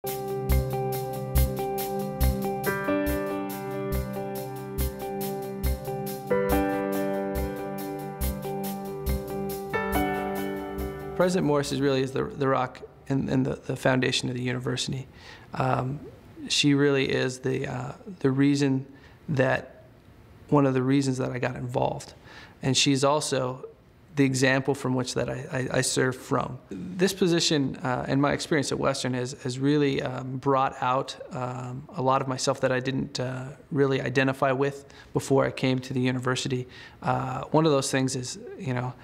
President Morris really is the rock and the foundation of the university. She really is the reason that, one of the reasons that I got involved. And she's also the example from which that I serve from. This position and my experience at Western has really brought out a lot of myself that I didn't really identify with before I came to the university. One of those things is, you know,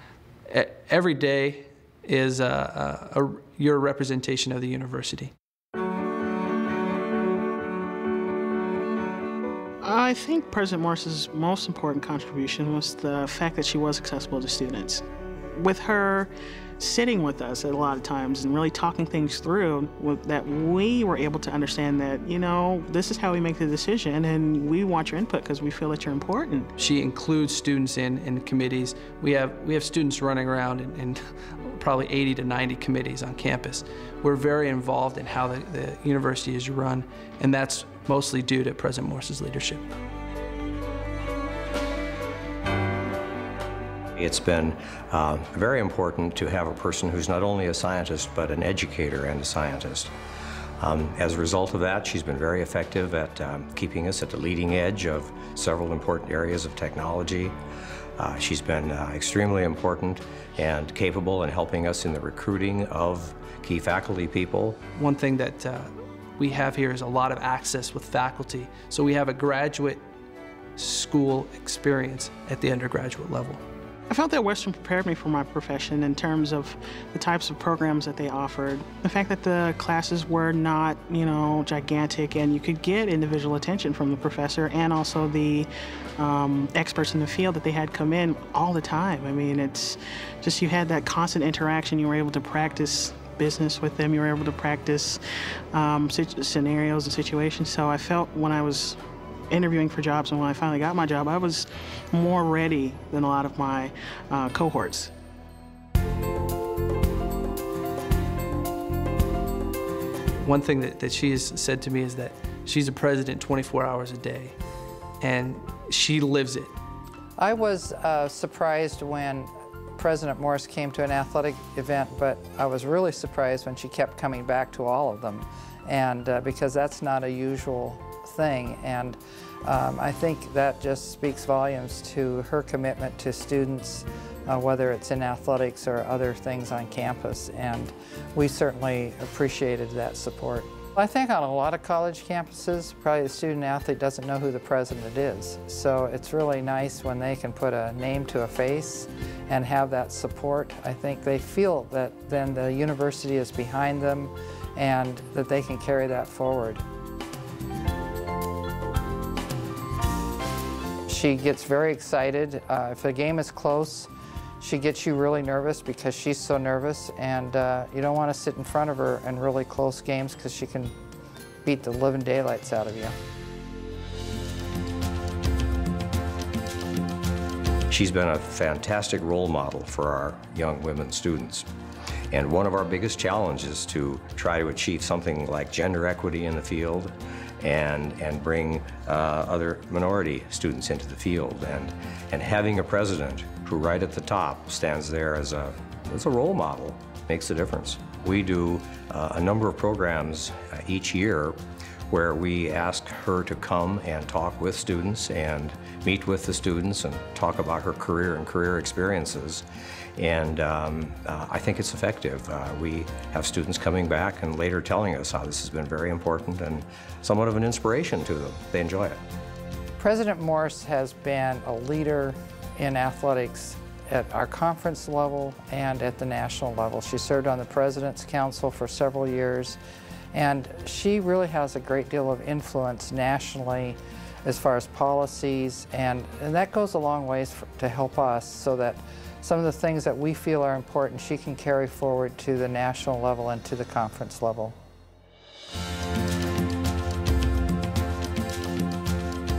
every day is your representation of the university. I think President Morris's most important contribution was the fact that she was accessible to students. With her sitting with us a lot of times and really talking things through, that we were able to understand that, you know, this is how we make the decision and we want your input because we feel that you're important. She includes students in committees. We have students running around in probably 80 to 90 committees on campus. We're very involved in how the university is run, and that's mostly due to President Morris's leadership. It's been very important to have a person who's not only a scientist, but an educator and a scientist. As a result of that, she's been very effective at keeping us at the leading edge of several important areas of technology. She's been extremely important and capable in helping us in the recruiting of key faculty people. One thing that we have here is a lot of access with faculty, so we have a graduate school experience at the undergraduate level. I felt that Western prepared me for my profession in terms of the types of programs that they offered. The fact that the classes were not, you know, gigantic, and you could get individual attention from the professor and also the experts in the field that they had come in all the time. I mean, it's just, you had that constant interaction. You were able to practice business with them. You were able to practice scenarios and situations. So I felt when I was interviewing for jobs and when I finally got my job, I was more ready than a lot of my cohorts. One thing that she has said to me is that she's a president 24 hours a day, and she lives it. I was surprised when President Morris came to an athletic event, but I was really surprised when she kept coming back to all of them, and because that's not a usual thing, and I think that just speaks volumes to her commitment to students, whether it's in athletics or other things on campus, and we certainly appreciated that support. I think on a lot of college campuses, probably the student athlete doesn't know who the president is, so it's really nice when they can put a name to a face and have that support. I think they feel that then the university is behind them and that they can carry that forward. She gets very excited. If the game is close, she gets you really nervous because she's so nervous, and you don't want to sit in front of her in really close games because she can beat the living daylights out of you. She's been a fantastic role model for our young women students. And one of our biggest challenges is to try to achieve something like gender equity in the field and bring other minority students into the field. And having a president who right at the top stands there as a role model makes a difference. We do a number of programs each year where we ask her to come and talk with students and meet with the students and talk about her career and career experiences. And I think it's effective. We have students coming back and later telling us how this has been very important and somewhat of an inspiration to them. They enjoy it. President Morris has been a leader in athletics at our conference level and at the national level. She served on the President's Council for several years, and she really has a great deal of influence nationally as far as policies, and that goes a long ways to help us so that some of the things that we feel are important she can carry forward to the national level and to the conference level.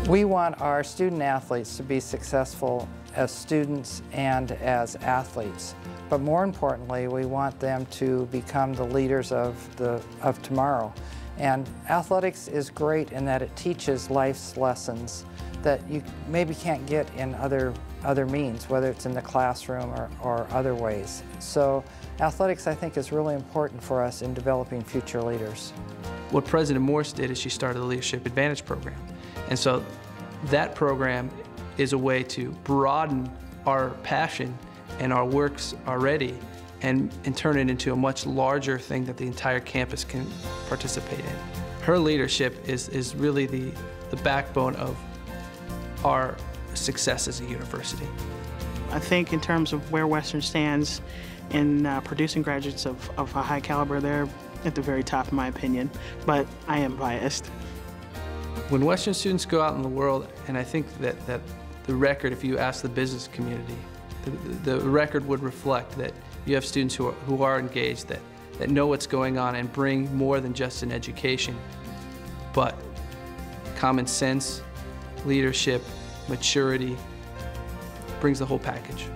We want our student athletes to be successful as students and as athletes, but more importantly, we want them to become the leaders of tomorrow. And athletics is great in that it teaches life's lessons that you maybe can't get in other means, whether it's in the classroom or other ways. So athletics, I think, is really important for us in developing future leaders. What President Morse did is she started the Leadership Advantage program. And so that program is a way to broaden our passion and our works already and turn it into a much larger thing that the entire campus can participate in. Her leadership is really the backbone of our success as a university. I think in terms of where Western stands in producing graduates of a high caliber, they're at the very top, in my opinion, but I am biased. When Western students go out in the world, and I think that the record, if you ask the business community, the record would reflect that you have students who are engaged, that know what's going on and bring more than just an education, but common sense, leadership, maturity, brings the whole package.